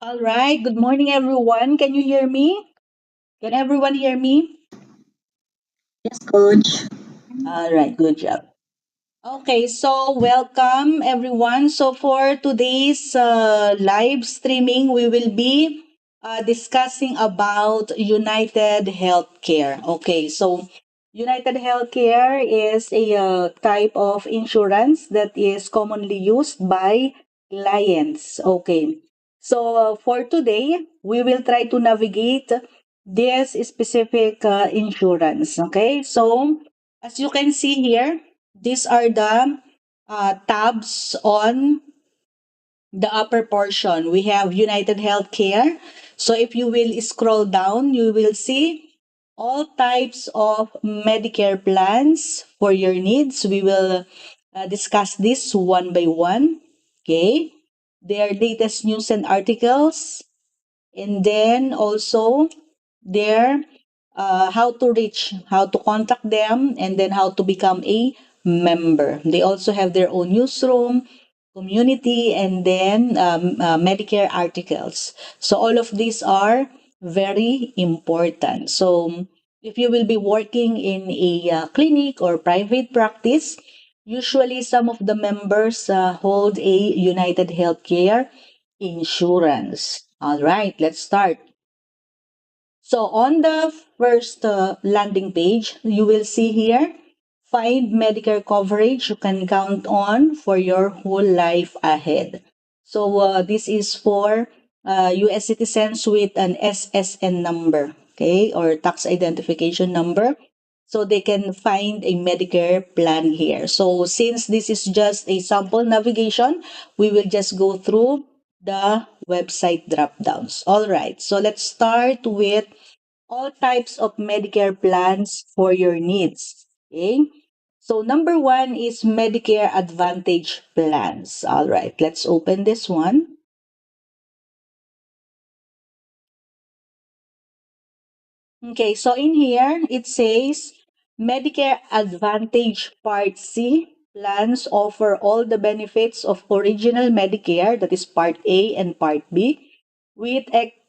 All right. Good morning, everyone. Can you hear me? Can everyone hear me? Yes, coach. All right. Good job. Okay. So, welcome, everyone. So, for today's live streaming, we will be discussing about United Healthcare. Okay. So, United Healthcare is a type of insurance that is commonly used by clients. Okay. So, for today, we will try to navigate this specific insurance. Okay. So, as you can see here, these are the tabs on the upper portion. We have United Healthcare. So if you will scroll down, you will see all types of Medicare plans for your needs. We will discuss this one by one. Okay. Their latest news and articles, and then also their how to reach, how to contact them, and then how to become a member. They also have their own newsroom, community, and then Medicare articles. So all of these are very important. So if you will be working in a clinic or private practice, usually some of the members hold a United Healthcare insurance. All right, let's start. So on the first landing page, you will see here, find Medicare coverage you can count on for your whole life ahead. So this is for US citizens with an SSN number, okay, or tax identification number. So they can find a Medicare plan here. So since this is just a sample navigation, we will just go through the website drop downs. All right, so let's start with all types of Medicare plans for your needs. Okay. So number one is Medicare Advantage plans. All right, let's open this one. Okay, so in here it says Medicare Advantage Part C plans offer all the benefits of original Medicare, that is Part A and Part B, with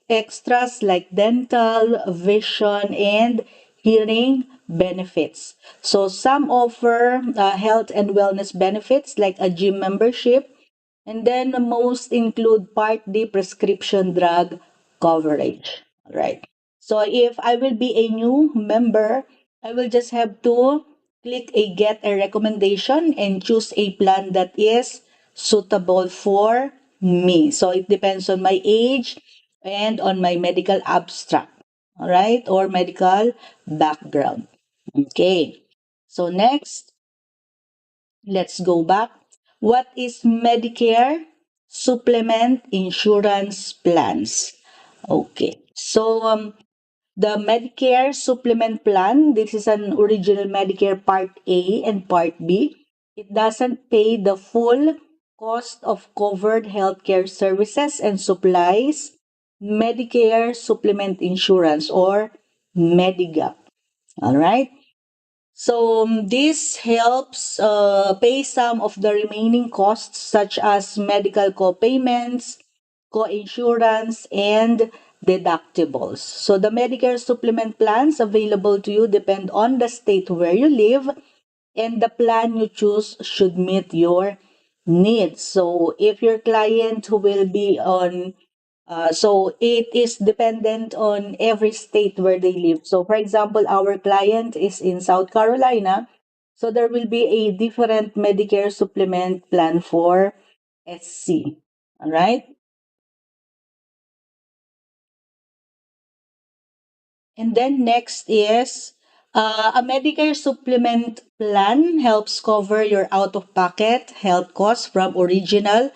extras like dental, vision, and hearing benefits. So some offer health and wellness benefits like a gym membership, and then most include Part D prescription drug coverage. All right. So if I will be a new member, I will just have to click a get a recommendation and choose a plan that is suitable for me. So it depends on my age and on my medical abstract. All right, or medical background. Okay. So next, let's go back. What is Medicare supplement insurance plans? Okay. So the Medicare supplement plan, this is an original Medicare Part A and Part B. It doesn't pay the full cost of covered healthcare services and supplies Medicare supplement insurance or Medigap. All right. So this helps pay some of the remaining costs such as medical co-payments, co-insurance, and deductibles. So the Medicare supplement plans available to you depend on the state where you live, and the plan you choose should meet your needs. So if your client who will be on so it is dependent on every state where they live. So for example, our client is in South Carolina, so there will be a different Medicare supplement plan for SC. All right? And then next is a Medicare supplement plan helps cover your out-of-pocket health costs from original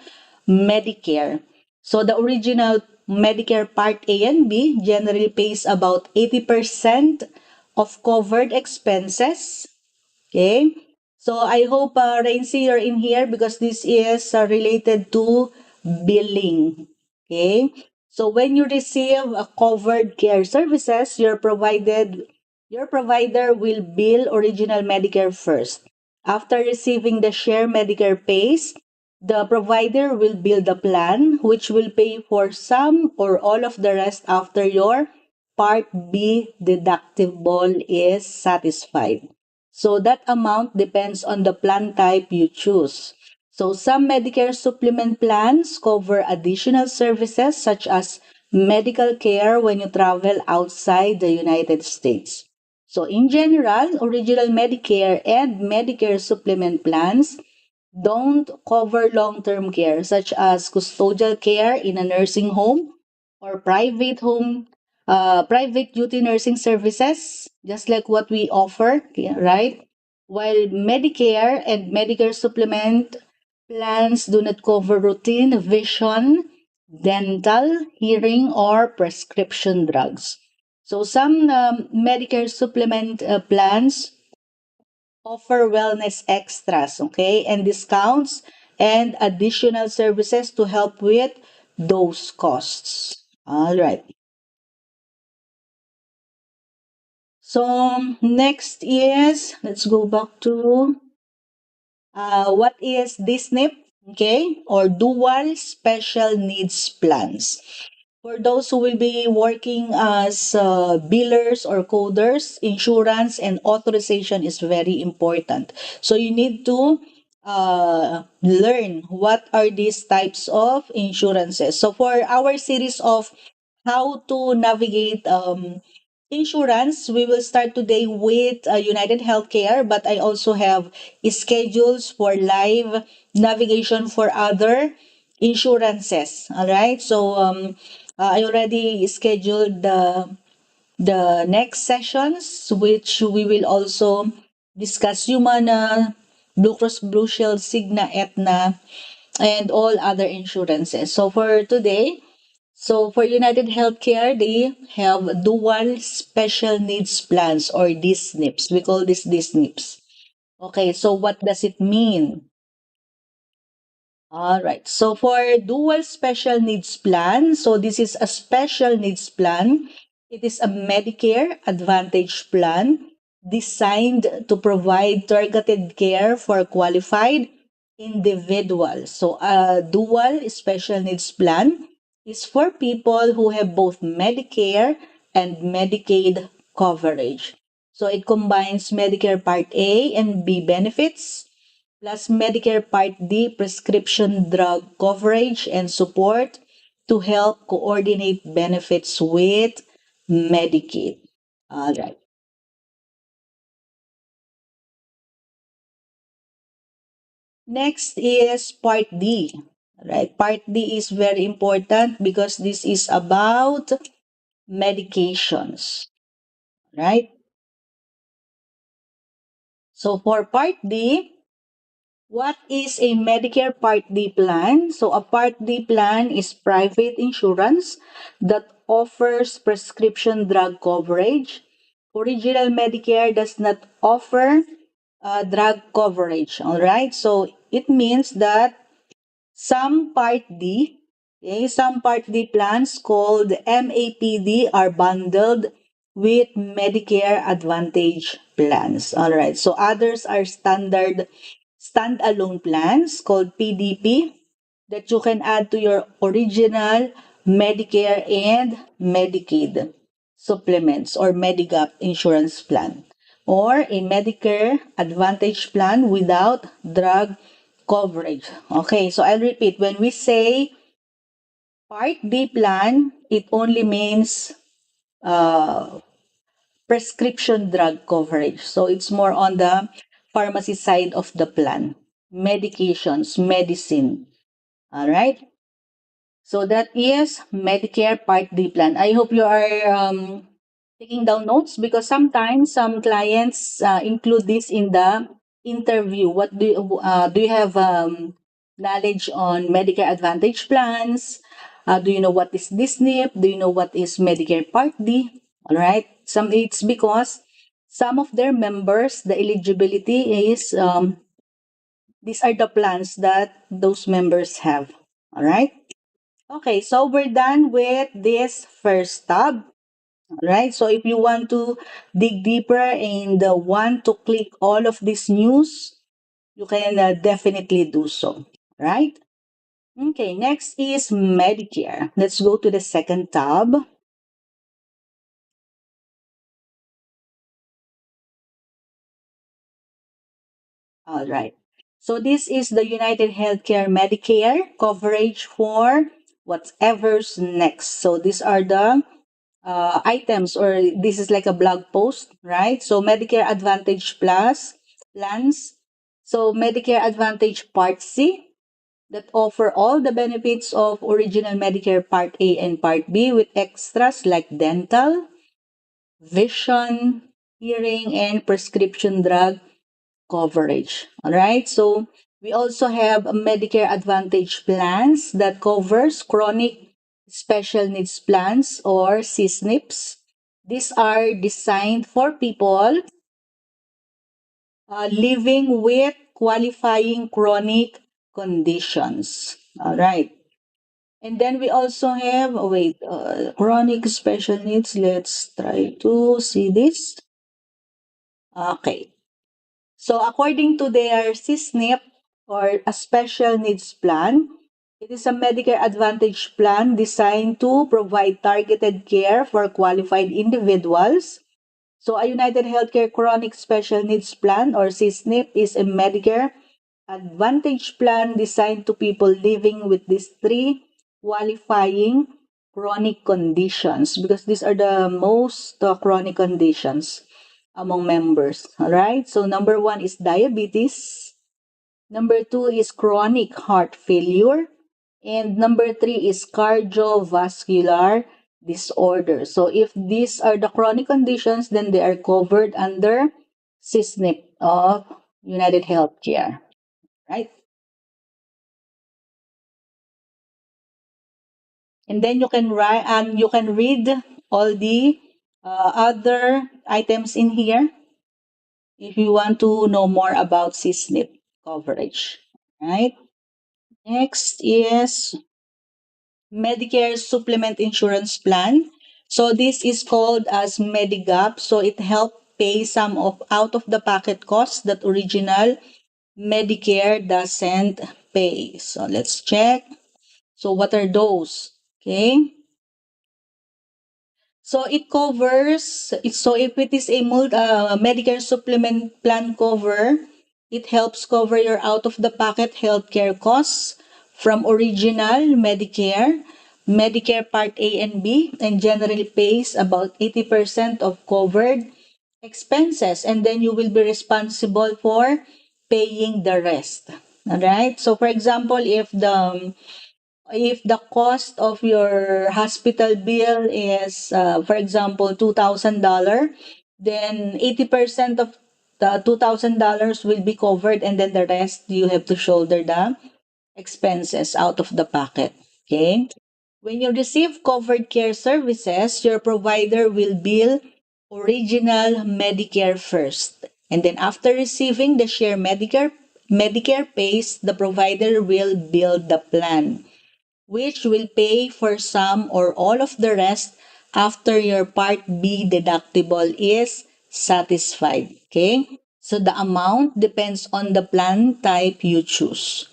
Medicare. So the original Medicare Part A and B generally pays about 80% of covered expenses. Okay. So I hope Rainsy, you're in here because this is related to billing. Okay. So when you receive a covered care services, your provider will bill original Medicare first. After receiving the share Medicare pays, The provider will build a plan which will pay for some or all of the rest after your Part B deductible is satisfied. So that amount depends on the plan type you choose. So some Medicare supplement plans cover additional services such as medical care when you travel outside the United States. So in general, original Medicare and Medicare supplement plans don't cover long-term care such as custodial care in a nursing home or private duty nursing services, just like what we offer, yeah, right? While Medicare and Medicare supplement plans do not cover routine vision, dental, hearing, or prescription drugs. So some Medicare supplement plans offer wellness extras, okay, and discounts and additional services to help with those costs. All right. So next is, let's go back to what is DSNP, okay, or Dual Special Needs Plans. For those who will be working as billers or coders, insurance and authorization is very important. So you need to learn what are these types of insurances. So for our series of how to navigate insurance, we will start today with United Healthcare, but I also have schedules for live navigation for other insurances. All right. So I already scheduled the next sessions, which we will also discuss Humana, Blue Cross Blue Shield, Cigna, Aetna, and all other insurances. So for today, so for United Healthcare, they have dual special needs plans or DSNPs. We call this DSNPs. Okay, so what does it mean? All right. So for dual special needs plan, so this is a special needs plan. It is a Medicare Advantage plan designed to provide targeted care for qualified individuals. So a dual special needs plan is for people who have both Medicare and Medicaid coverage. So it combines Medicare Part A and B benefits plus Medicare Part D prescription drug coverage and support to help coordinate benefits with Medicaid. All right. Next is Part D. Right. Part D is very important because this is about medications. Right. So for Part D, what is a Medicare Part D plan? So, a Part D plan is private insurance that offers prescription drug coverage. Original Medicare does not offer drug coverage. All right. So, it means that some Part D, okay, some Part D plans called MAPD are bundled with Medicare Advantage plans. All right. So others are standard standalone plans called PDP that you can add to your original Medicare and Medicaid supplements or Medigap insurance plan or a Medicare Advantage plan without drug coverage. Okay, so I'll repeat. When we say Part D plan, it only means uh, prescription drug coverage. So it's more on the pharmacy side of the plan. Medications, medicine. All right. So that is Medicare Part D plan. I hope you are taking down notes because sometimes some clients include this in the interview. What do you have knowledge on Medicare Advantage plans? Do you know what is DSNP? Do you know what is Medicare Part D? All right. Some it's because some of their members, the eligibility is these are the plans that those members have. All right. Okay, so we're done with this first tab. Right? So if you want to dig deeper and want to click all of this news, you can definitely do so. right? Okay, next is Medicare. Let's go to the second tab. All right. So this is the United Healthcare Medicare coverage for whatever's next. So these are the items, or this is like a blog post, right? So Medicare Advantage Plus plans. So Medicare Advantage Part C that offer all the benefits of original Medicare Part A and Part B with extras like dental, vision, hearing, and prescription drug coverage. All right. So we also have a Medicare Advantage plans that covers chronic special needs plans or CSNPs. These are designed for people living with qualifying chronic conditions. All right. And then we also have, chronic special needs. Let's try to see this. Okay. So according to their CSNP or a special needs plan, it is a Medicare Advantage plan designed to provide targeted care for qualified individuals. So a United Healthcare Chronic Special Needs Plan or CSNP is a Medicare Advantage plan designed to people living with these three qualifying chronic conditions, because these are the most chronic conditions among members. All right. So number one is diabetes. Number two is chronic heart failure. And number three is cardiovascular disorder. So if these are the chronic conditions, then they are covered under CSNP of United Healthcare, right? And then you can write and you can read all the other items in here if you want to know more about CSNP coverage, right? Next is Medicare Supplement Insurance Plan. So this is called as Medigap. So it helps pay some of out of the pocket costs that original Medicare doesn't pay. So let's check. So what are those? Okay. So it covers, so if it is a Medicare supplement plan cover, it helps cover your out-of-the-pocket healthcare costs from original Medicare, Medicare Part A and B, and generally pays about 80% of covered expenses. And then you will be responsible for paying the rest. All right. So for example, if the cost of your hospital bill is, for example, $2,000, then 80% of the $2,000 will be covered, and then the rest you have to shoulder the expenses out of the pocket. Okay? When you receive covered care services, your provider will bill original Medicare first. And then after receiving the share Medicare pays, the provider will bill the plan, which will pay for some or all of the rest after your Part B deductible is satisfied. Okay? So the amount depends on the plan type you choose.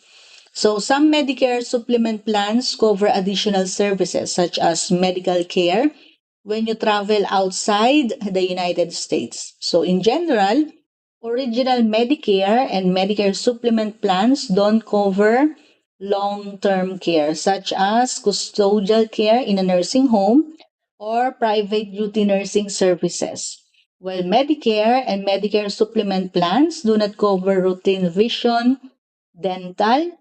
So some Medicare supplement plans cover additional services such as medical care when you travel outside the United States. So in general, original Medicare and Medicare supplement plans don't cover long-term care such as custodial care in a nursing home or private duty nursing services. While Medicare and Medicare supplement plans do not cover routine vision, dental,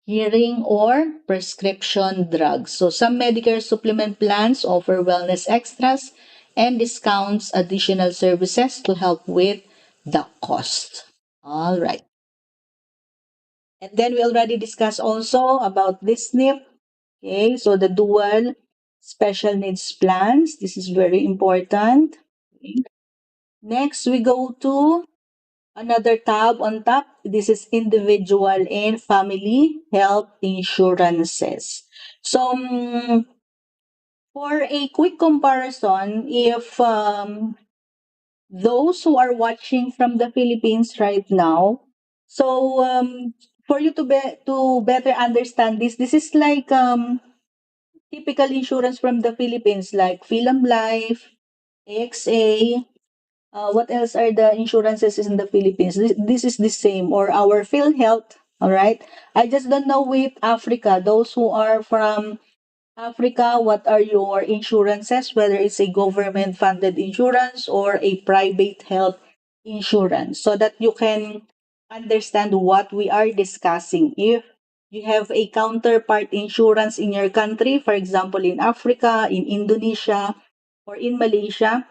hearing, or prescription drugs. So some Medicare supplement plans offer wellness extras and discounts additional services to help with the cost. All right. And then we already discussed also about this SNP. Okay, so the dual special needs plans. This is very important. Okay. Next, we go to another tab on top. This is individual and family health insurances. So, for a quick comparison, if those who are watching from the Philippines right now, so for you to better understand this, this is like typical insurance from the Philippines, like Film Life, AXA. What else are the insurances in the Philippines? This is the same, or our PhilHealth. All right. I just don't know with Africa. Those who are from Africa, what are your insurances? Whether it's a government-funded insurance or a private health insurance, so that you can understand what we are discussing. If you have a counterpart insurance in your country, for example, in Africa, in Indonesia, or in Malaysia,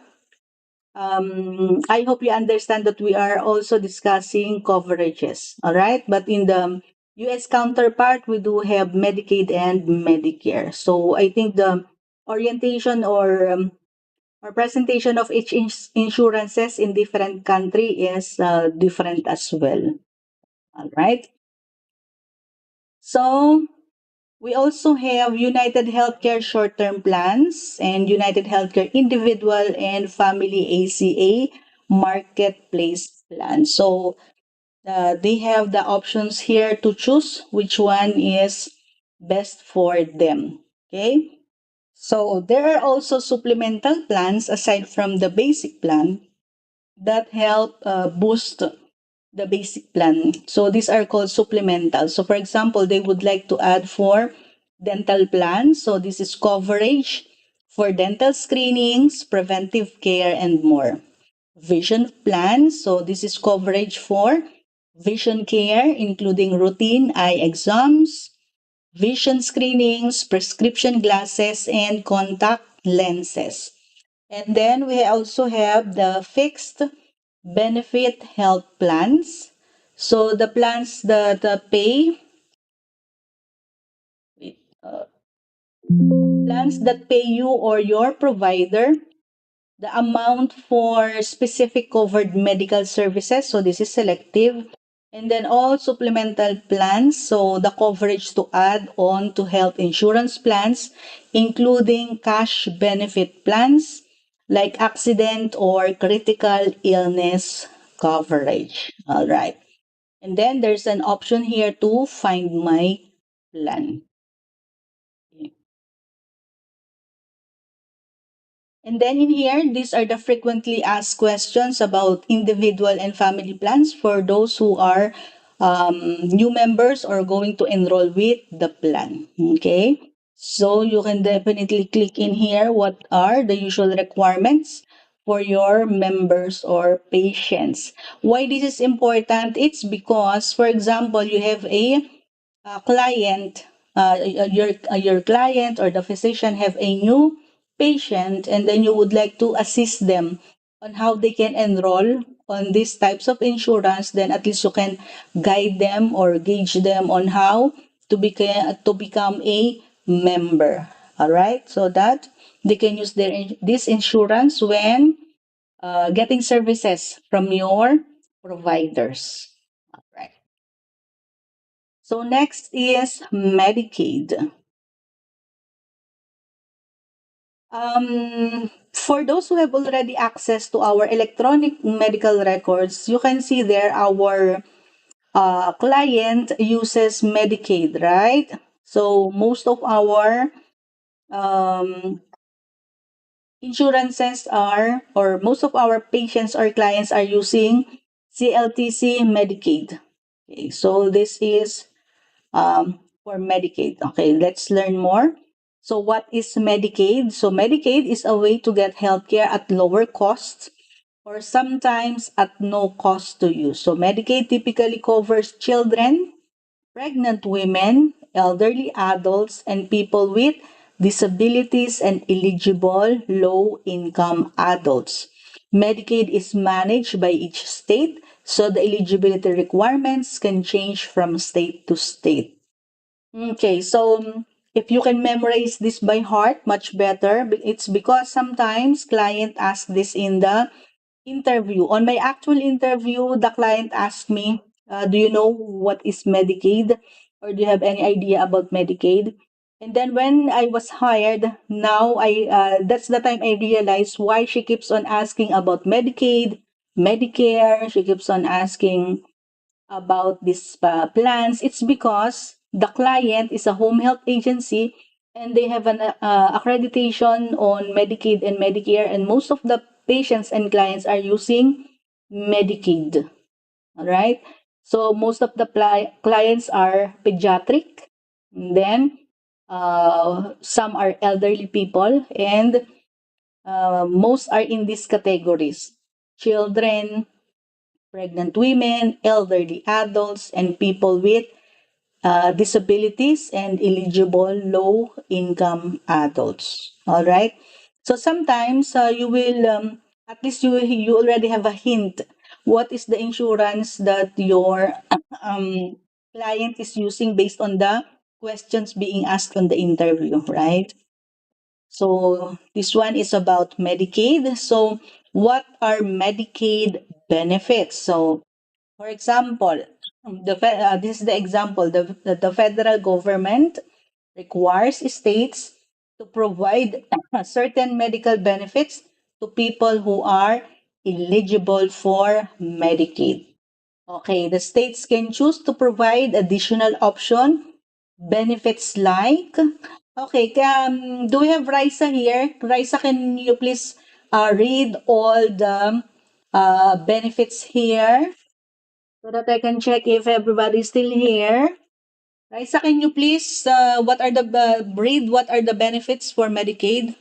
I hope you understand that we are also discussing coverages, all right? But in the US counterpart, we do have Medicaid and Medicare. So I think the orientation or presentation of each insurances in different country is different as well, all right? So we also have United Healthcare short-term plans and United Healthcare individual and family ACA marketplace plan. So they have the options here to choose which one is best for them. Okay. So there are also supplemental plans aside from the basic plan that help boost the basic plan. So these are called supplemental. So for example, they would like to add for dental plan. So this is coverage for dental screenings, preventive care, and more. Vision plan. So this is coverage for vision care, including routine eye exams, vision screenings, prescription glasses, and contact lenses. And then we also have the fixed benefit health plans. So the plans that pay wait, plans that pay you or your provider the amount for specific covered medical services. So this is selective. And then all supplemental plans. So the coverage to add on to health insurance plans, including cash benefit plans like accident or critical illness coverage. All right. And then there's an option here to find my plan. And then in here, these are the frequently asked questions about individual and family plans for those who are new members or going to enroll with the plan. Okay. So you can definitely click in here what are the usual requirements for your members or patients. Why this is important? It's because, for example, you have a client, your client or the physician have a new patient, and then you would like to assist them on how they can enroll on these types of insurance, then at least you can guide them or gauge them on how to become a member. All right, so that they can use this insurance when getting services from your providers. All right. So next is Medicaid. For those who have already access to our electronic medical records, you can see there our client uses Medicaid, right? So most of our um, insurances are, or most of our patients or clients are using CLTC Medicaid. Okay, so this is for Medicaid. Okay, let's learn more. So, what is Medicaid? So, Medicaid is a way to get healthcare at lower costs or sometimes at no cost to you. So, Medicaid typically covers children, pregnant women, elderly adults, and people with disabilities and eligible low income adults. Medicaid is managed by each state, so the eligibility requirements can change from state to state. Okay, so if you can memorize this by heart, much better. It's because sometimes client ask this in the interview. On my actual interview, the client asked me, "Do you know what is Medicaid, or do you have any idea about Medicaid?" And then when I was hired, now I that's the time I realized why she keeps on asking about Medicaid, Medicare. She keeps on asking about these plans, it's because the client is a home health agency and they have an accreditation on Medicaid and Medicare, and most of the patients and clients are using Medicaid. All right. So most of the clients are pediatric, and then some are elderly people, and most are in these categories: children, pregnant women, elderly adults, and people with disabilities and eligible low income adults. All right. So sometimes you will, at least you already have a hint what is the insurance that your client is using based on the questions being asked on the interview, right? So this one is about Medicaid. So what are Medicaid benefits? So for example, this is the example. The federal government requires states to provide certain medical benefits to people who are eligible for Medicaid. Okay, the states can choose to provide additional option benefits like. Okay, do we have Raisa here? Raisa, can you please read all the benefits here so that I can check if everybody's still here? Raisa, can you please, what are the, read what are the benefits for Medicaid?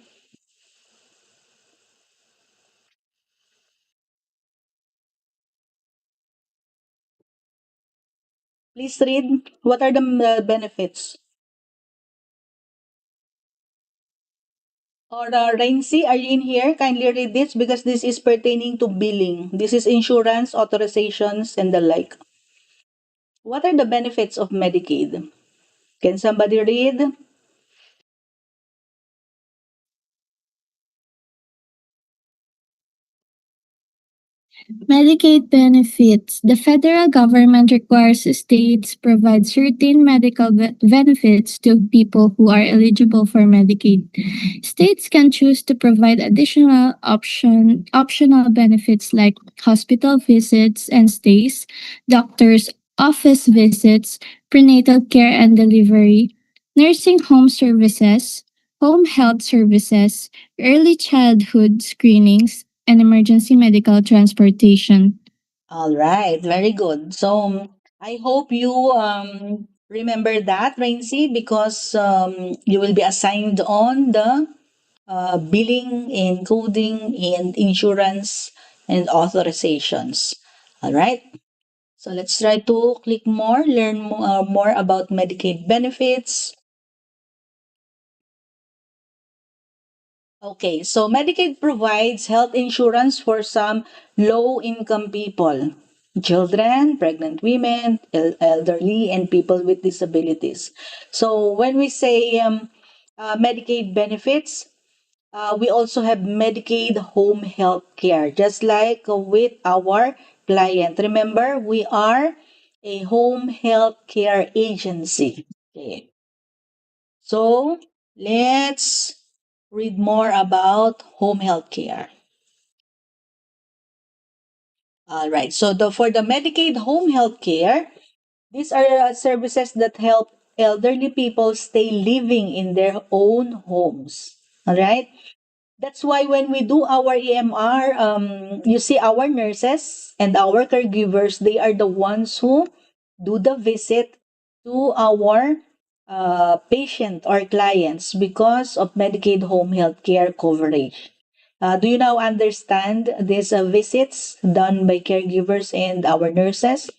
Please read what are the benefits. Or Rainsy, are you in here? Kindly read this because this is pertaining to billing. This is insurance, authorizations, and the like. What are the benefits of Medicaid? Can somebody read? Medicaid benefits. The federal government requires states provide certain medical benefits to people who are eligible for Medicaid. States can choose to provide additional optional benefits like hospital visits and stays, doctors' office visits, prenatal care and delivery, nursing home services, home health services, early childhood screenings, and emergency medical transportation. All right, very good. So I hope you remember that, Rainsy, because you will be assigned on the billing and coding and insurance and authorizations. All right. So let's try to click more, learn more about Medicaid benefits. Okay, so Medicaid provides health insurance for some low income people: children, pregnant women, elderly, and people with disabilities. So when we say Medicaid benefits, we also have Medicaid home health care, just like with our client. Remember, we are a home health care agency. Okay. So let's read more about home health care. All right. So for the Medicaid home health care, these are services that help elderly people stay living in their own homes. All right. That's why when we do our EMR, you see our nurses and our caregivers, they are the ones who do the visit to our patient or clients because of Medicaid home health care coverage. Do you now understand these visits done by caregivers and our nurses?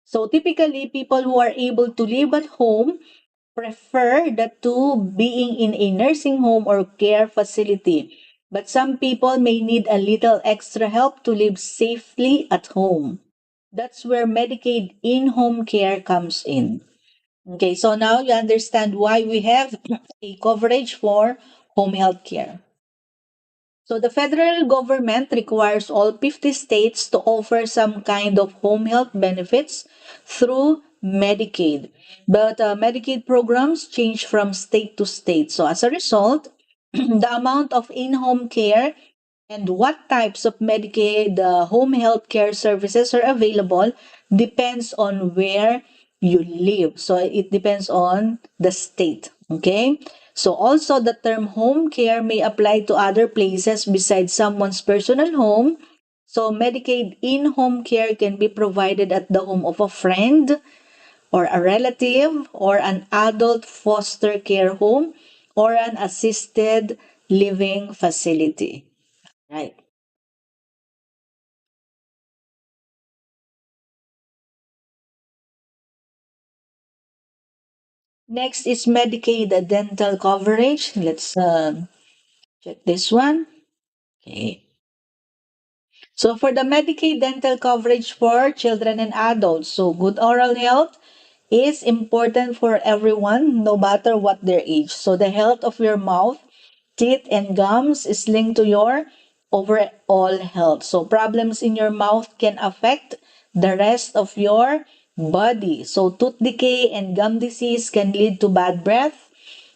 So typically, people who are able to live at home prefer the to being in a nursing home or care facility. But some people may need a little extra help to live safely at home. That's where Medicaid in home care comes in. Okay, so now you understand why we have a coverage for home health care. So the federal government requires all 50 states to offer some kind of home health benefits through Medicaid. But Medicaid programs change from state to state. So as a result, the amount of in-home care and what types of Medicaid home health care services are available depends on where you live. So it depends on the state. Okay? So also the term home care may apply to other places besides someone's personal home. So Medicaid in-home care can be provided at the home of a friend or a relative or an adult foster care home or an assisted living facility. Right. Next is Medicaid dental coverage. Let's check this one. Okay. So for the Medicaid dental coverage for children and adults, so good oral health is important for everyone, no matter what their age. So the health of your mouth, teeth, and gums is linked to your overall health. So problems in your mouth can affect the rest of your body. So tooth decay and gum disease can lead to bad breath,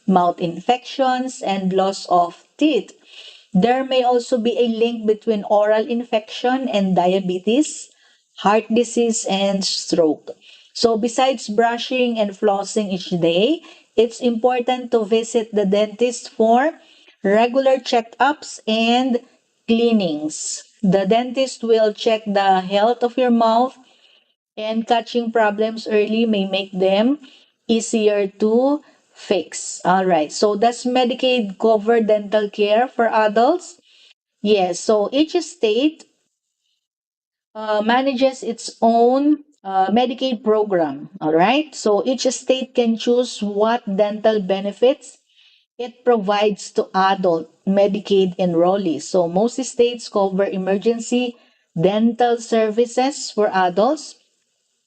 mouth infections, and loss of teeth. There may also be a link between oral infection and diabetes, heart disease, and stroke. So, besides brushing and flossing each day, it's important to visit the dentist for regular checkups and cleanings. The dentist will check the health of your mouth, and catching problems early may make them easier to fix. All right. So, does Medicaid cover dental care for adults? Yes, so each state manages its own Medicaid program. All right, so each state can choose what dental benefits it provides to adult Medicaid enrollees. So most states cover emergency dental services for adults,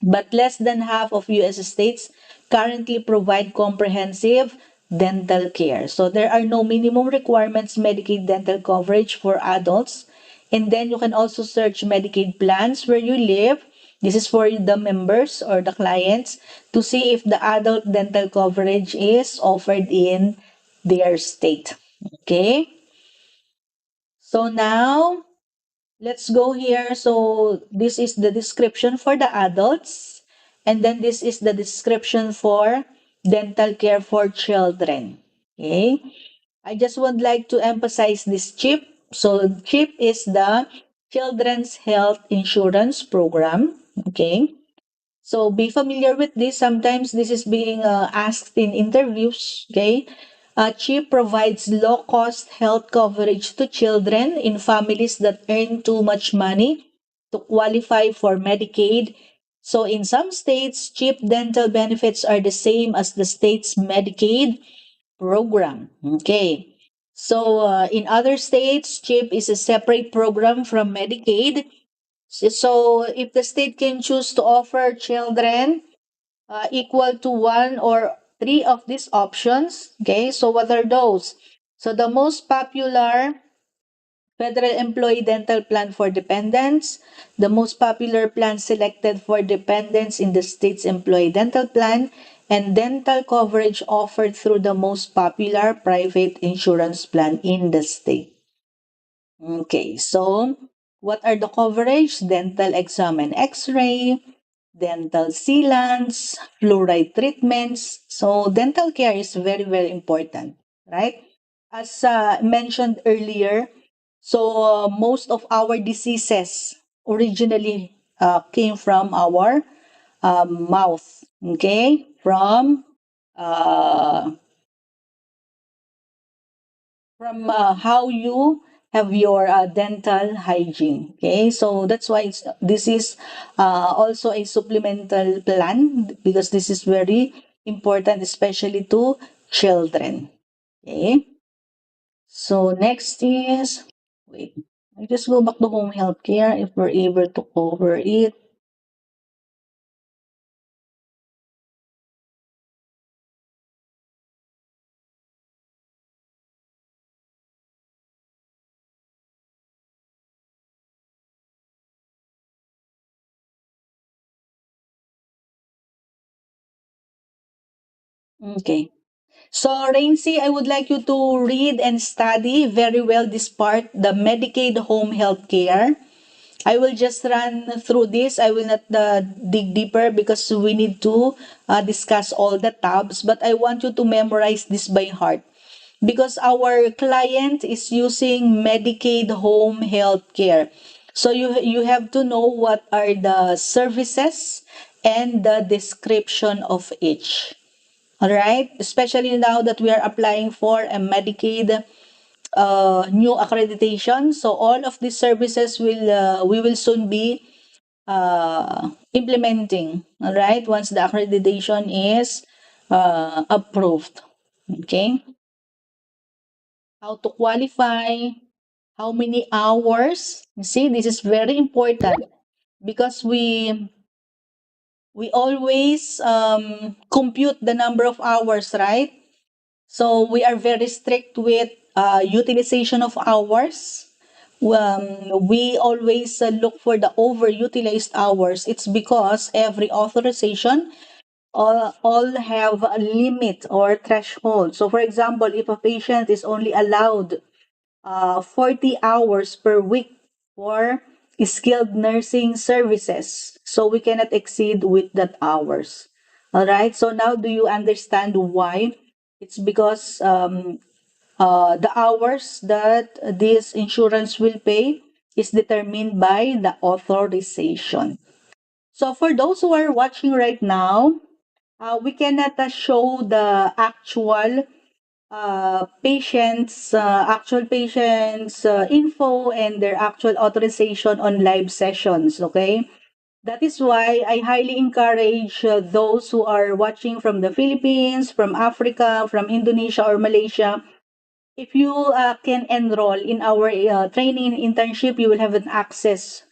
but less than half of US states currently provide comprehensive dental care. So there are no minimum requirements Medicaid dental coverage for adults. And then you can also search Medicaid plans where you live. This is for the members or the clients to see if the adult dental coverage is offered in their state. Okay? So now let's go here. So this is the description for the adults, and then this is the description for dental care for children. Okay. I just would like to emphasize this CHIP. So CHIP is the Children's Health Insurance Program. Okay. So be familiar with this. Sometimes this is being asked in interviews. Okay. CHIP provides low cost health coverage to children in families that earn too much money to qualify for Medicaid. So in some states, CHIP dental benefits are the same as the state's Medicaid program. Okay. So in other states, CHIP is a separate program from Medicaid. So if the state can choose to offer children equal to one or three of these options, okay, so what are those? So the most popular federal employee dental plan for dependents, the most popular plan selected for dependents in the state's employee dental plan, and dental coverage offered through the most popular private insurance plan in the state. Okay, so what are the coverage? Dental exam and x-ray, dental sealants, fluoride treatments. So dental care is very, very important, right? As mentioned earlier, so most of our diseases originally came from our mouth, okay? Uh, from how you have your dental hygiene. Okay, so that's why this is also a supplemental plan because this is very important, especially to children. Okay, so next is wait. I just go back to home health care if we're able to cover it. Okay. So, Rainsy, I would like you to read and study very well this part, the Medicaid home health care. I will just run through this. I will not dig deeper because we need to discuss all the tabs, but I want you to memorize this by heart because our client is using Medicaid home health care. So you have to know what are the services and the description of each. All right? Especially now that we are applying for a Medicaid new accreditation. So all of these services will we will soon be implementing. All right? Once the accreditation is approved. Okay? How to qualify, how many hours. You see, this is very important because we always compute the number of hours, right? So we are very strict with utilization of hours. We always look for the overutilized hours. It's because every authorization all have a limit or threshold. So for example, if a patient is only allowed 40 hours per week for skilled nursing services. So we cannot exceed with that hours. All right. So now do you understand why? It's because the hours that this insurance will pay is determined by the authorization. So for those who are watching right now, we cannot show the actual patients info and their actual authorization on live sessions. Okay, that is why I highly encourage those who are watching from the Philippines, from Africa, from Indonesia or Malaysia. If you can enroll in our training internship, you will have an access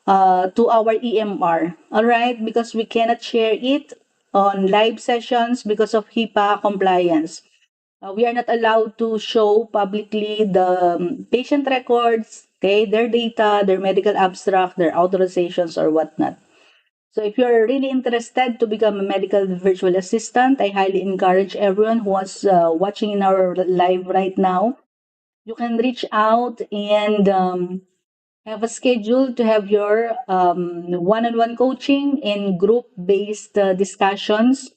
to our EMR. All right, because we cannot share it on live sessions because of HIPAA compliance. We are not allowed to show publicly the patient records, okay, their data, their medical abstract, their authorizations, or whatnot. So if you're really interested to become a medical virtual assistant, I highly encourage everyone who was watching in our live right now. You can reach out and have a schedule to have your one-on-one coaching and group-based discussions,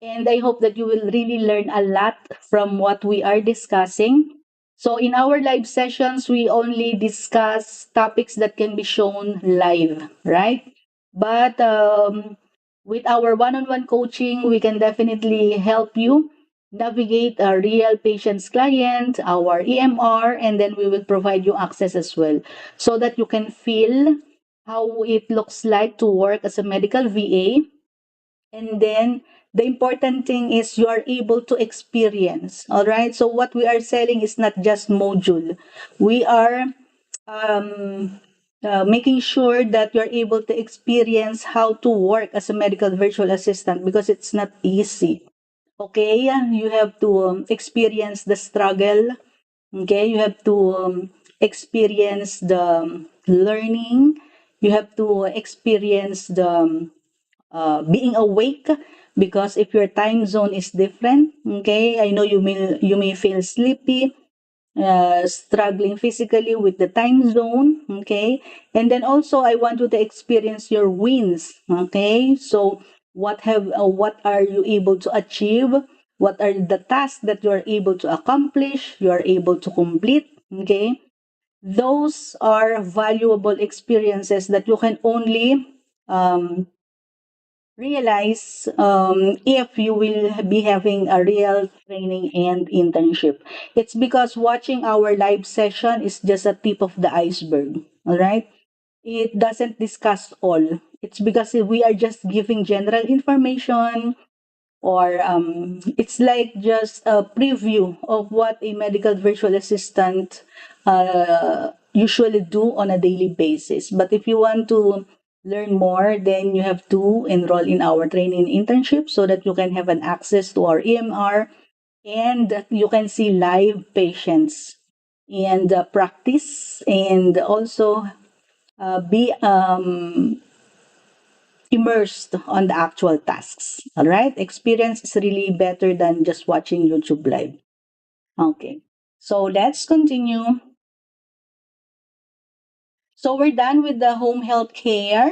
and I hope that you will really learn a lot from what we are discussing. So, in our live sessions, we only discuss topics that can be shown live, right? But with our one on one coaching, we can definitely help you navigate a real patient's client, our EMR, and then we will provide you access as well so that you can feel how it looks like to work as a medical VA. And then the important thing is you are able to experience. All right. So what we are selling is not just module. We are um, making sure that you're able to experience how to work as a medical virtual assistant because it's not easy. Okay. You have to experience the struggle. Okay. You have to experience the learning. You have to experience the being awake because if your time zone is different, okay, I know you may feel sleepy, struggling physically with the time zone, okay, and then also I want you to experience your wins, okay. So what are you able to achieve, what are the tasks that you are able to accomplish, you are able to complete, okay. Those are valuable experiences that you can only um, realize if you will be having a real training and internship. It's because watching our live session is just a tip of the iceberg. All right. It doesn't discuss all. It's because we are just giving general information, or it's like just a preview of what a medical virtual assistant usually do on a daily basis. But if you want to learn more, then you have to enroll in our training internship so that you can have an access to our EMR and you can see live patients and practice and also be immersed on the actual tasks. All right. Experience is really better than just watching YouTube live. Okay. So let's continue. So we're done with the home health care.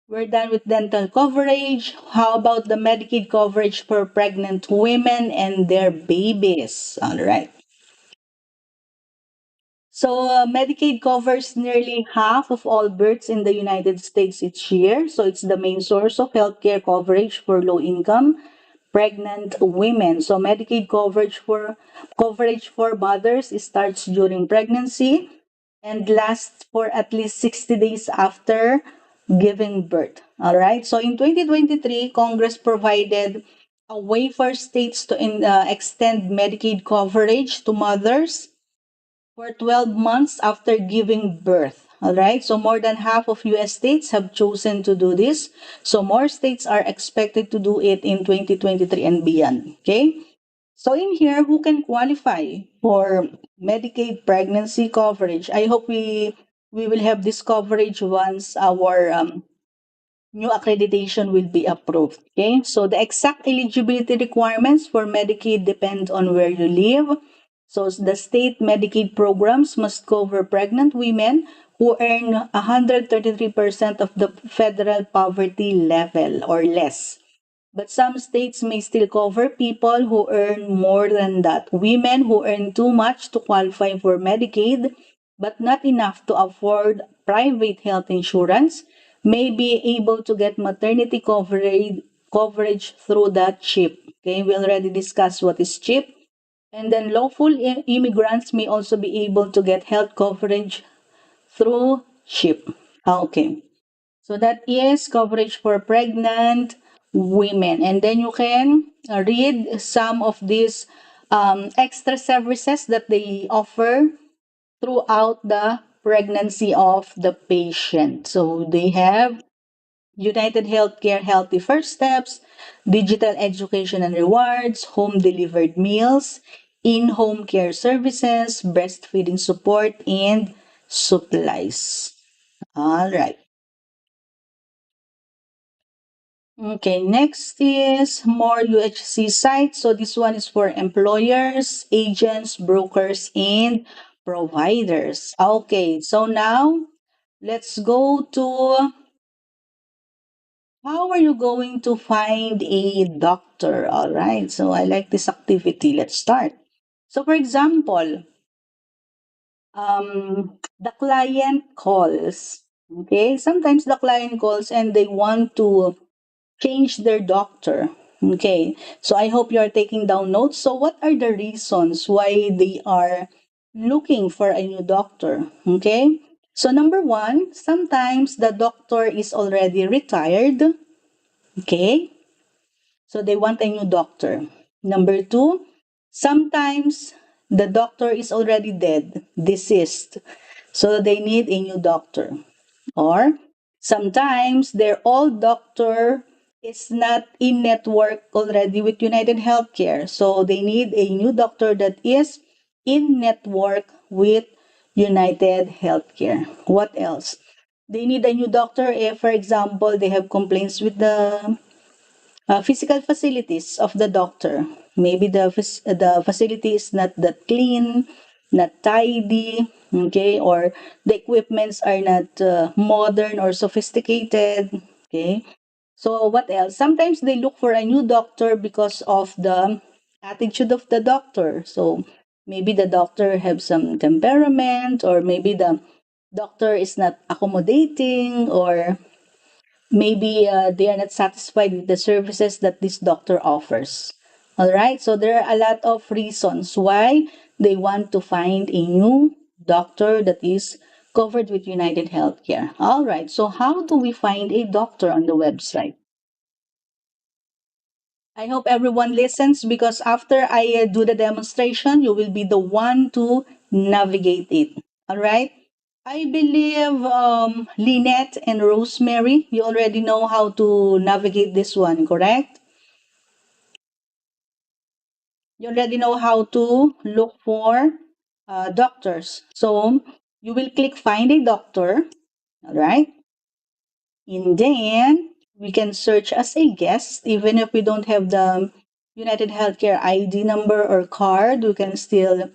We're done with dental coverage. How about the Medicaid coverage for pregnant women and their babies? All right. So, Medicaid covers nearly half of all births in the United States each year. So, it's the main source of healthcare coverage for low income pregnant women. So, Medicaid coverage for mothers starts during pregnancy and lasts for at least 60 days after giving birth. All right. So, in 2023, Congress provided a way for states to extend Medicaid coverage to mothers for 12 months after giving birth. All right, so more than half of US states have chosen to do this. So more states are expected to do it in 2023 and beyond. Okay, so in here, who can qualify for Medicaid pregnancy coverage? I hope we will have this coverage once our new accreditation will be approved. Okay, so the exact eligibility requirements for Medicaid depend on where you live. So the state Medicaid programs must cover pregnant women who earn 133% of the federal poverty level or less. But some states may still cover people who earn more than that. Women who earn too much to qualify for Medicaid, but not enough to afford private health insurance, may be able to get maternity coverage through that CHIP. Okay, we already discussed what is CHIP. And then lawful immigrants may also be able to get health coverage through CHIP. Okay. So that is coverage for pregnant women. And then you can read some of these extra services that they offer throughout the pregnancy of the patient. So they have United Healthcare Healthy First Steps, digital education and rewards, home delivered meals, in home care services, breastfeeding support, and supplies. All right. Okay, next is more UHC sites. So this one is for employers, agents, brokers, and providers. Okay, so now let's go to how are you going to find a doctor? All right, so I like this activity. Let's start. So, for example, the client calls. Okay, sometimes the client calls and they want to change their doctor. Okay, so I hope you are taking down notes. So, what are the reasons why they are looking for a new doctor? Okay, so number one, sometimes the doctor is already retired. Okay, so they want a new doctor. Number two, sometimes the doctor is already dead, deceased, so they need a new doctor. Or sometimes their old doctor is not in network already with United Healthcare. So they need a new doctor that is in network with United Healthcare. What else? They need a new doctor if, for example, they have complaints with the physical facilities of the doctor. Maybe the facility is not that clean, not tidy, okay, or the equipments are not modern or sophisticated, okay. So what else? Sometimes they look for a new doctor because of the attitude of the doctor. So maybe the doctor have some temperament, or maybe the doctor is not accommodating, or maybe they are not satisfied with the services that this doctor offers. All right, so there are a lot of reasons why they want to find a new doctor that is covered with United Healthcare. All right, so how do we find a doctor on the website? I hope everyone listens because after I do the demonstration, you will be the one to navigate it. All right. I believe Lynette and Rosemary, you already know how to navigate this one, correct? You already know how to look for doctors. So you will click find a doctor. All right. And then we can search as a guest, even if we don't have the United Healthcare ID number or card, we can still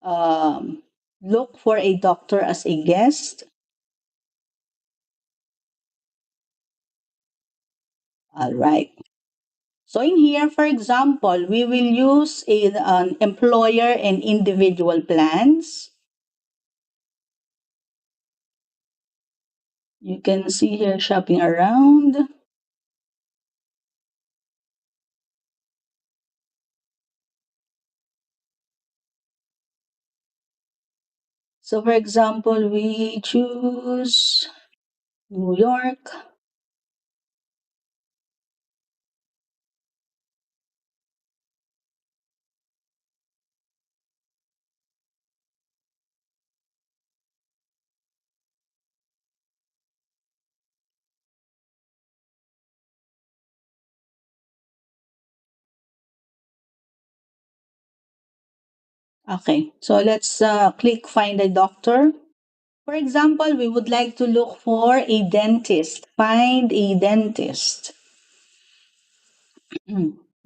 um, look for a doctor as a guest. All right. So in here, for example, we will use an employer and individual plans. You can see here shopping around. So for example, we choose New York. Okay, so let's click find a doctor. For example, we would like to look for a dentist. Find a dentist.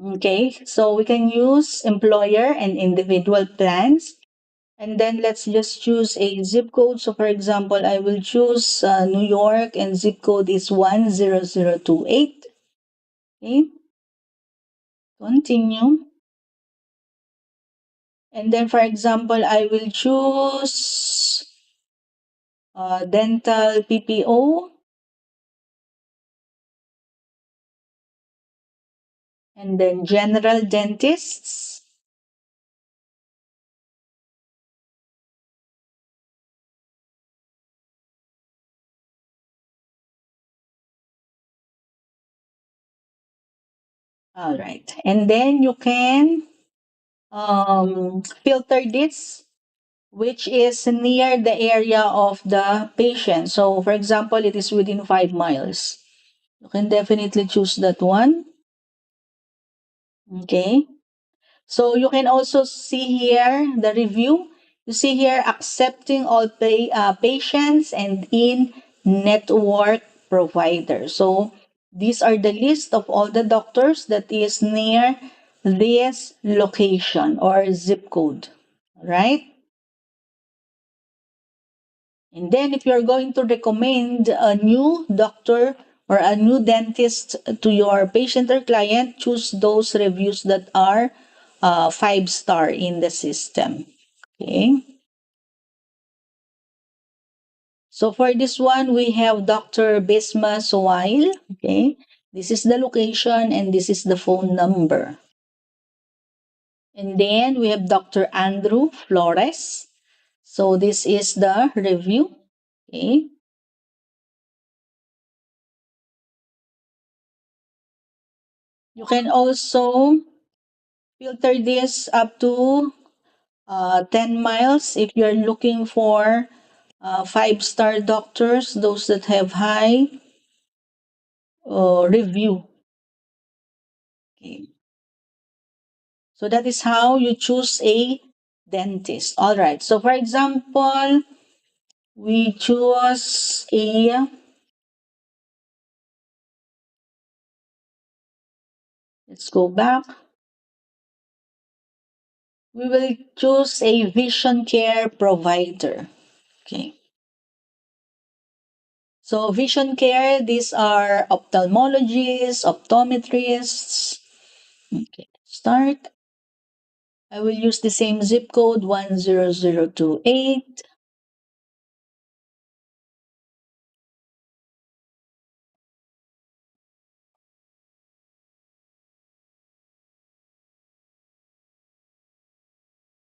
Okay, so we can use employer and individual plans. And then let's just choose a zip code. So for example, I will choose New York and zip code is 10028. Okay, continue. And then for example, I will choose dental PPO and then general dentists. All right. And then you can filter this, which is near the area of the patient. So, for example, it is within 5 miles. You can definitely choose that one. Okay. So you can also see here the review. You see here accepting all patients and in network providers. So these are the list of all the doctors that is near this location or zip code, right? And then if you're going to recommend a new doctor or a new dentist to your patient or client, choose those reviews that are 5 star in the system. Okay. So for this one, we have Dr. Bisma Sowail. Okay. This is the location and this is the phone number. And then we have Dr. Andrew Flores. So this is the review. Okay. You can also filter this up to 10 miles if you're looking for 5 star doctors, those that have high review. Okay. So that is how you choose a dentist. All right. So for example, we choose a, let's go back. We will choose a vision care provider. Okay. So vision care, these are ophthalmologists, optometrists. Okay, start. I will use the same zip code 10028.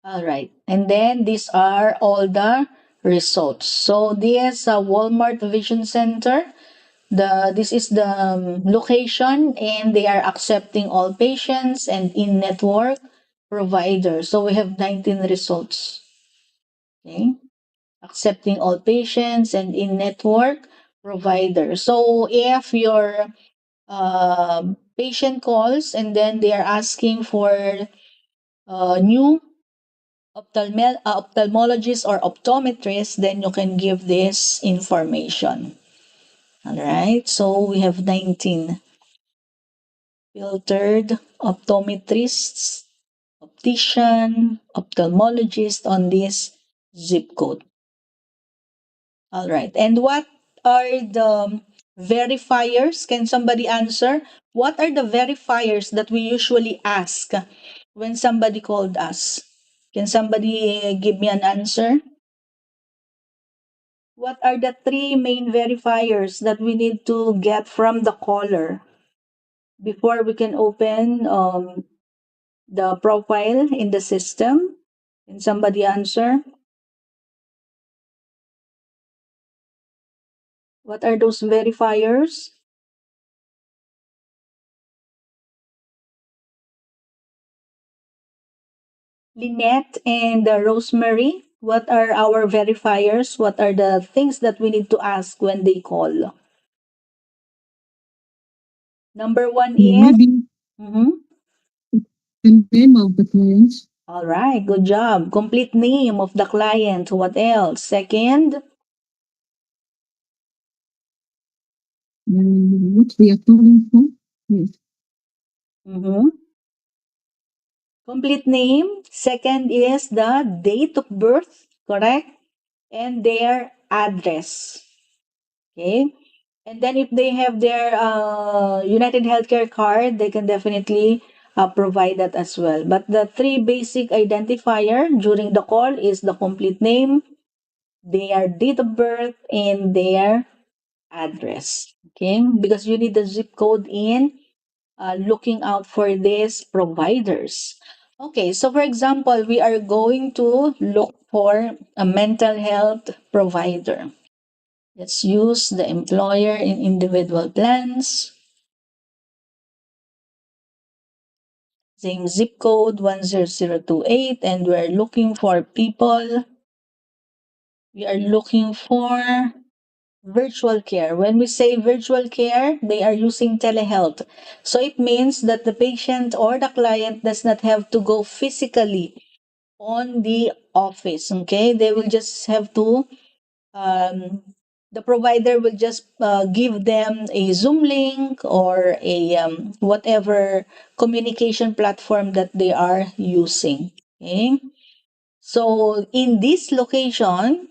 All right. And then these are all the results. So this Walmart Vision Center, this is the location and they are accepting all patients and in-network providers. So we have 19 results. Okay. Accepting all patients and in-network providers. So if your patient calls and then they are asking for new ophthalmologist or optometrist, then you can give this information. All right. So we have 19 filtered optometrists, optician, ophthalmologist on this zip code. All right. And what are the verifiers? Can somebody answer? What are the verifiers that we usually ask when somebody called us? Can somebody give me an answer? What are the three main verifiers that we need to get from the caller before we can open the profile in the system? Can somebody answer? What are those verifiers? Lynette and Rosemary, what are our verifiers? What are the things that we need to ask when they call? Number one is, Maybe mhm. the name of the clients. All right, good job. Complete name of the client. What else? Second, What's the accounting for? Yes. mhm. Complete name. Second is the date of birth, correct? And their address. Okay. And then if they have their United Healthcare card, they can definitely provide that as well. But the three basic identifier during the call is the complete name, their date of birth, and their address. Okay, because you need the zip code in looking out for these providers. Okay, so for example, we are going to look for a mental health provider. Let's use the employer in individual plans. Same zip code 10028, and we're looking for people. We are looking for virtual care. When we say virtual care, they are using telehealth. So it means that the patient or the client does not have to go physically on the office. Okay, they will just have to um, the provider will just give them a Zoom link or a whatever communication platform that they are using. Okay, so in this location,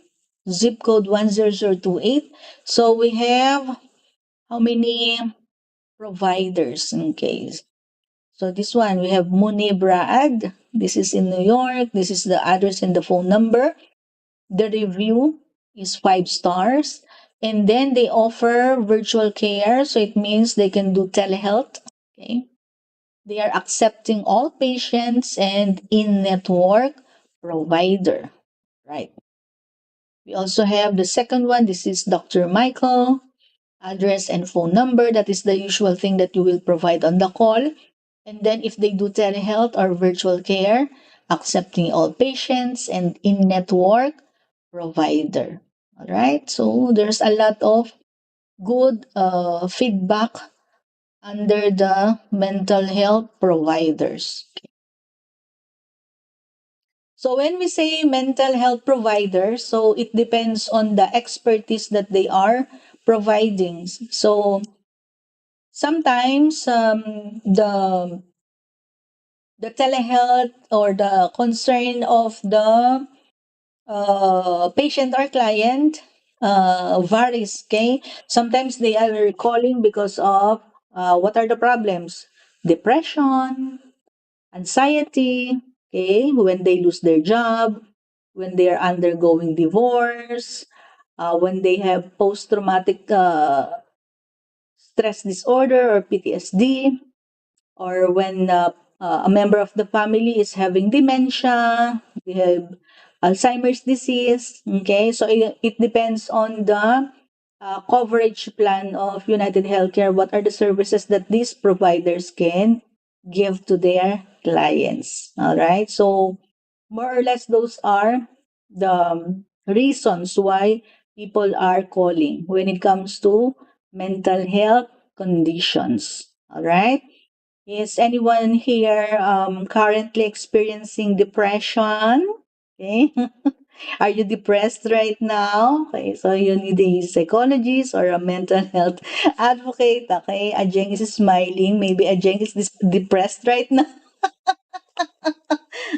zip code 10028, so we have how many providers in case? So this one, we have Muni Brad. This is in New York. This is the address and the phone number. The review is 5 stars. And then they offer virtual care. So it means they can do telehealth. Okay. They are accepting all patients and in-network provider. Right. We also have the second one. This is Dr. Michael. Address and phone number. That is the usual thing that you will provide on the call. And then if they do telehealth or virtual care, accepting all patients and in-network provider. All right. So there's a lot of good feedback under the mental health providers. So when we say mental health provider, so it depends on the expertise that they are providing. So sometimes the telehealth or the concern of the patient or client varies. Okay, sometimes they are calling because of what are the problems? Depression, anxiety. Okay, when they lose their job, when they are undergoing divorce, when they have post-traumatic stress disorder or PTSD, or when a member of the family is having dementia, they have Alzheimer's disease. Okay, so it depends on the coverage plan of United Healthcare. What are the services that these providers can give to their clients? All right, so more or less, those are the reasons why people are calling when it comes to mental health conditions. All right. Is anyone here currently experiencing depression? Okay. Are you depressed right now? Okay, so you need a psychologist or a mental health advocate. Okay, Ajeng is smiling. Maybe Ajeng is depressed right now.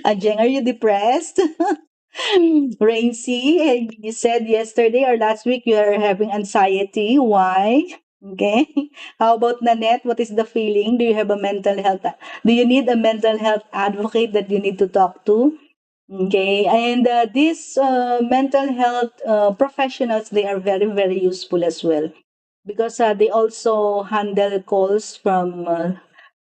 Ajeng, are you depressed? Raincy, you said yesterday or last week you are having anxiety. Why? Okay. How about Nanette? What is the feeling? Do you have a mental health? Do you need a mental health advocate that you need to talk to? Okay. And these mental health professionals, they are very, very useful as well because they also handle calls from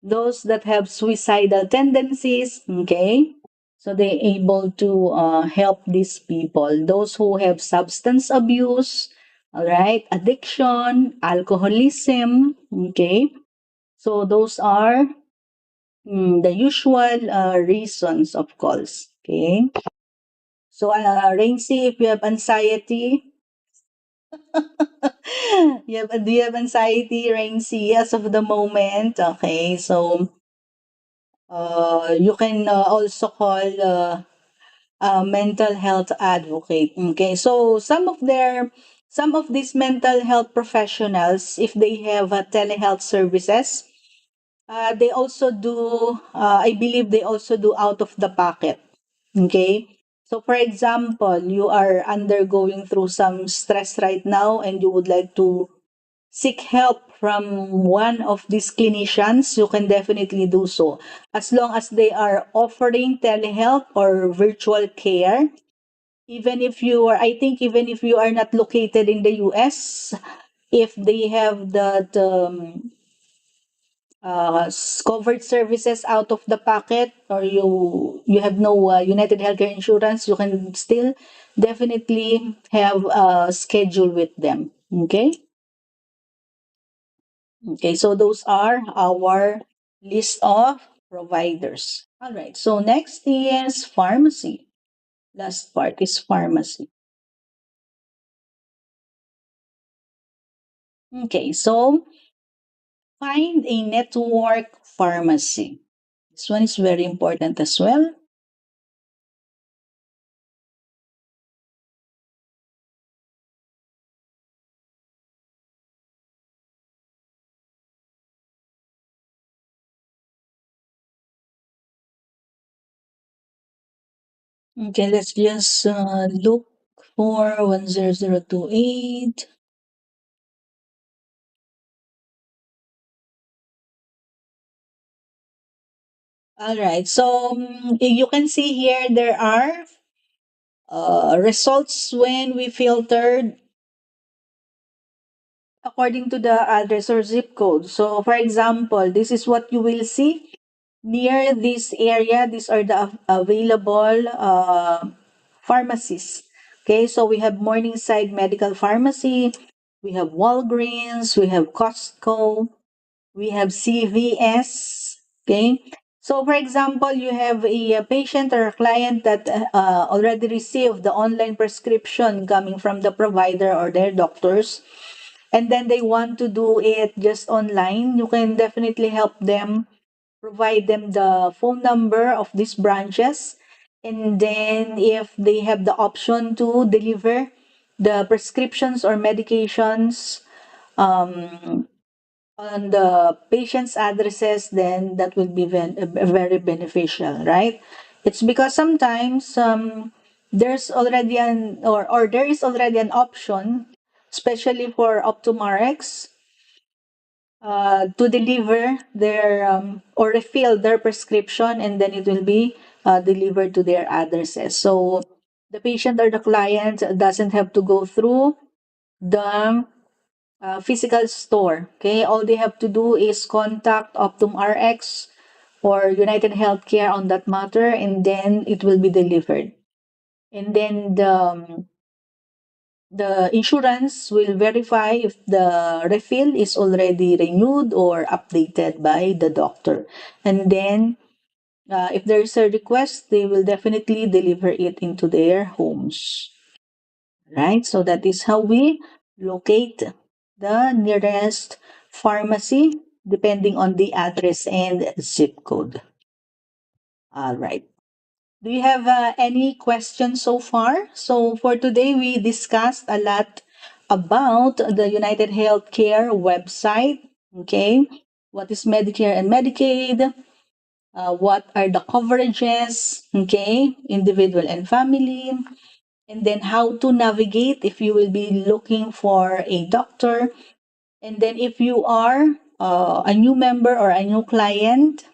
those that have suicidal tendencies. Okay. So they're able to help these people, those who have substance abuse, all right, addiction, alcoholism. Okay. So those are the usual reasons of calls. Okay. So, Rainsy, if you have anxiety, do you have anxiety, Rainsy, as of the moment? Okay, so you can also call a mental health advocate. Okay, so some of these mental health professionals, if they have telehealth services, they also do. I believe they also do out of the pocket. Okay. So, for example, you are undergoing through some stress right now and you would like to seek help from one of these clinicians, you can definitely do so. As long as they are offering telehealth or virtual care, even if you are, I think, even if you are not located in the US, if they have that covered services out of the pocket or you have no United Healthcare insurance, you can still definitely have a schedule with them. Okay. Okay, so those are our list of providers. All right, so next is pharmacy. Last part is pharmacy. Okay, so find a network pharmacy. This one is very important as well. Okay, let's just look for 10028. All right, so you can see here there are results when we filtered according to the address or zip code. So, for example, this is what you will see near this area. These are the available pharmacies. Okay, so we have Morningside Medical Pharmacy, we have Walgreens, we have Costco, we have CVS. Okay, so for example, you have a patient or a client that already received the online prescription coming from the provider or their doctors, and then they want to do it just online. You can definitely help them, provide them the phone number of these branches, and then if they have the option to deliver the prescriptions or medications on the patient's addresses, then that will be very beneficial, right? It's because sometimes there's already or there is already an option, especially for Optumrx, to deliver their or refill their prescription, and then it will be delivered to their addresses. So the patient or the client doesn't have to go through the physical store. Okay, all they have to do is contact OptumRx or United Healthcare on that matter, and then it will be delivered. And then the insurance will verify if the refill is already renewed or updated by the doctor. And then, if there is a request, they will definitely deliver it into their homes. Right? So that is how we locate the nearest pharmacy depending on the address and zip code. All right. Do you have any questions so far? So for today, we discussed a lot about the United Healthcare website. Okay, what is Medicare and Medicaid? What are the coverages? Okay, individual and family, and then how to navigate if you will be looking for a doctor, And then if you are a new member or a new client,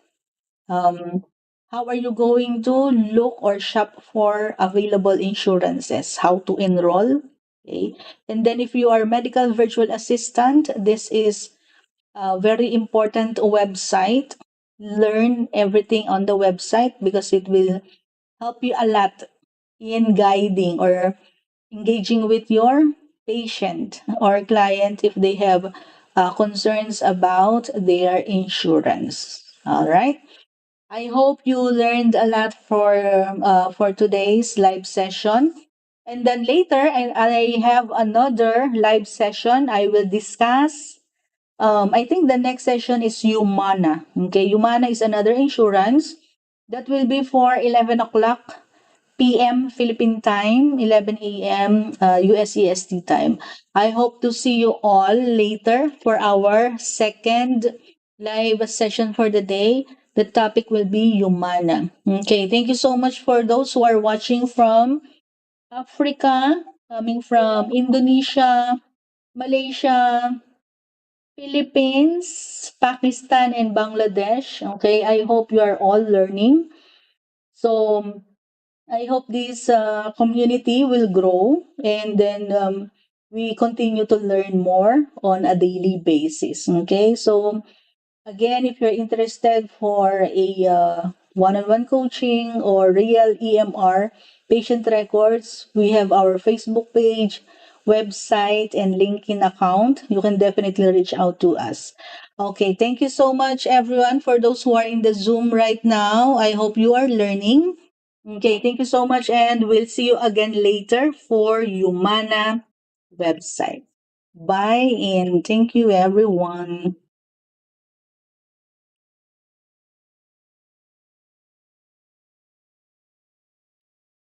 um, how are you going to look or shop for available insurances? How to enroll? Okay. And then if you are medical virtual assistant, this is a very important website. Learn everything on the website because it will help you a lot in guiding or engaging with your patient or client if they have concerns about their insurance. All right. I hope you learned a lot for today's live session. And then later, I have another live session. I will discuss. I think the next session is Humana. Okay, Humana is another insurance that will be for 11 o'clock p.m. Philippine time, 11 a.m. US EST time. I hope to see you all later for our second live session for the day. The topic will be Humana. Okay, thank you so much for those who are watching from Africa, coming from Indonesia, Malaysia, Philippines, Pakistan, and Bangladesh. Okay, I hope you are all learning. So, I hope this community will grow and then we continue to learn more on a daily basis. Okay, so again, if you're interested for a one-on-one coaching or real EMR patient records, we have our Facebook page, website, and LinkedIn account. You can definitely reach out to us. Okay, thank you so much, everyone, for those who are in the Zoom right now. I hope you are learning. Okay, thank you so much, and we'll see you again later for Humana website. Bye, and thank you, everyone.